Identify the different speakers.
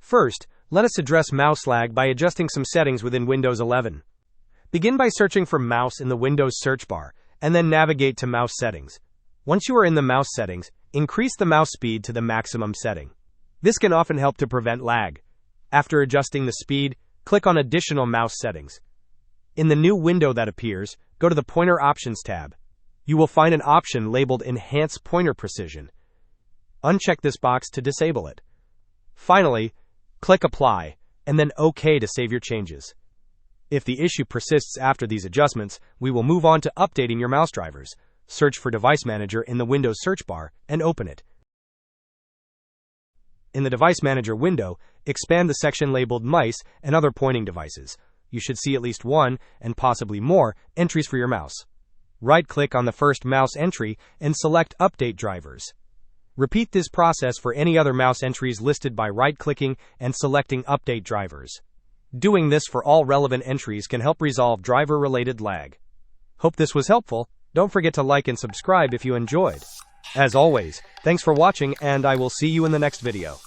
Speaker 1: First, let us address mouse lag by adjusting some settings within Windows 11. Begin by searching for mouse in the Windows search bar, and then navigate to mouse settings. Once you are in the mouse settings, increase the mouse speed to the maximum setting. This can often help to prevent lag. After adjusting the speed, click on Additional Mouse Settings. In the new window that appears, go to the Pointer Options tab. You will find an option labeled Enhance Pointer Precision. Uncheck this box to disable it. Finally, click Apply, and then OK to save your changes. If the issue persists after these adjustments, we will move on to updating your mouse drivers. Search for Device Manager in the Windows search bar and open it. In the Device Manager window, expand the section labeled Mice and Other Pointing Devices. You should see at least one, and possibly more, entries for your mouse. Right-click on the first mouse entry and select Update Drivers. Repeat this process for any other mouse entries listed by right-clicking and selecting Update Drivers. Doing this for all relevant entries can help resolve driver-related lag. Hope this was helpful. Don't forget to like and subscribe if you enjoyed. As always, thanks for watching, and I will see you in the next video.